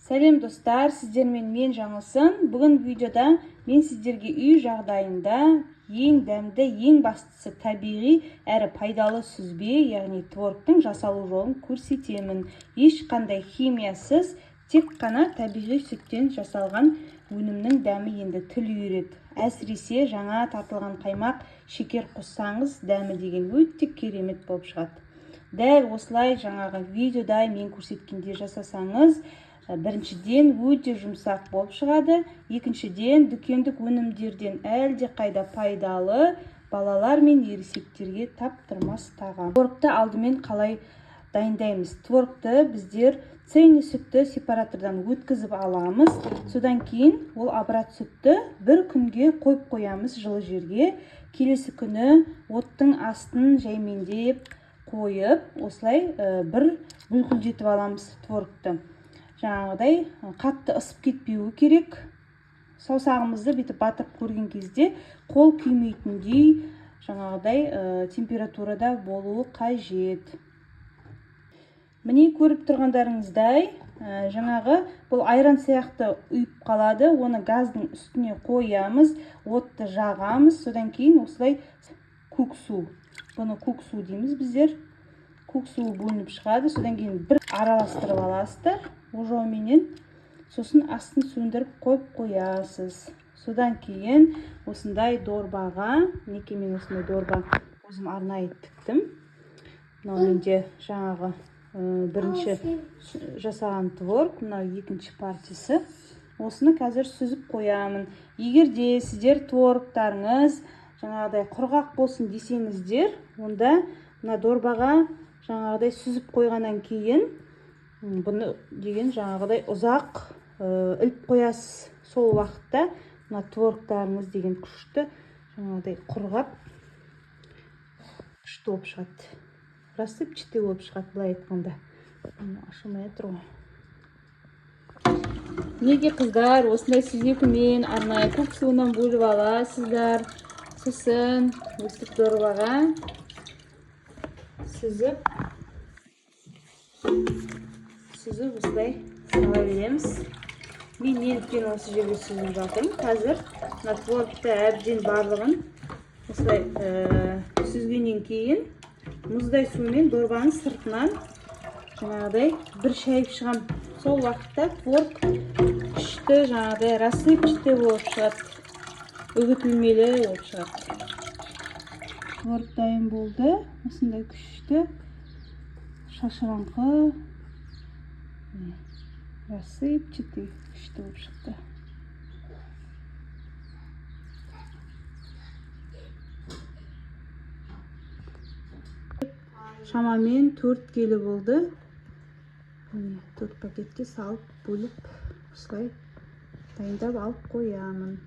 Сәлем достар, сіздермен мен Жаңылсын. Бүгін видеода мен сіздерге үй жағдайында ең дәмді, ең бастысы табиғи әрі пайдалы сүзбе, яғни творогтың жасалу жолын көрсетемін. Ешқандай химиясыз, тек қана табиғи сүттен жасалған өнімнің дәмі енді тіл үйіреді. Әсіресе жаңа тартылған қаймақ, шекер қоссаңыз, дәмі деген өте керемет болып шығады. Дәл осылай жаңағы видеода мен көрсеткенде жасасаңыз, біріншіден өте жұмсақ болып шығады, екіншіден дүкендік өнімдерден әлде қайда пайдалы, балалар мен ересектерге таптырмас тағам. Творогты алдымен қалай дайындаймыз? Творогты біздер цельный сүтті сепаратордан өткізіп аламыз. Содан кейін ол обрат сүтті бір күнге қойып қоямыз жылы жерге. Келесі күні оттың астын жаймендеп қойып, осылай бір бүлкілдетіп аламыз творогты. Жаңағыдай қатты ысып кетпеуі керек. Саусағымызды бүйтіп батырып көрген кезде қол күймейтіндей жаңағыдай температурада болуы қажет. Міне көріп тұрғандарыңыздай, жаңағы бұл айран сияқты ұйып қалады. Оны газдың үстіне қоямыз, отты жағамыз. Содан кейін осылай көк су. Бұны көк су дейміз біздер. Көк суы бөлініп шығады. Содан кейін бір араластырып аласыздар ожауменен. Сосын астын сөндіріп қойып қоясыз. Содан кейін осындай дорбаға, мінекей мен осындай дорба өзім арнайы тіктім. Мынау менде жаңағы бірінші жасаған творог, мынау екінші партиясы. Осыны қазір сүзіп қоямын. Егер де сіздер творогтарыңыз жаңағыдай құрғақ болсын десеңіздер, онда мына дорбаға жаңағыдай сүзіп қойғаннан кейін бұны деген жаңағыдай ұзақ іліп қоясыз. Сол уақытта мына творогтарыңыз деген күшті жаңағыдай құрғап күшті болып шығады. Рассыпчатый болып шығады, былай айтқанда. Ашылмай тұр ғой. Неге қыздар осындай сүзекімен арнайы көк суынан бөліп аласыздар. Сосын өстіп дорбаға сүзіп осылай сала береміз. Мен неліктен осы жерге сүзіп жатырмын. Қазір мына творогты әбден барлығын осылай сүзгеннен кейін мұздай сумен дорбаның сыртынан жаңағыдай бір шайып шығам. Сол уақытта творог күшті жаңағыдай рассыпчатый болып шығады. Үгітілмелі болып шығады. Творог дайын болды. Осындай күшті шашыраңқы рассыпчатый күшті болып шықты. Шамамен 4 келі болды. 4 пакетке салып бөліп осылай дайындап алып қоямын.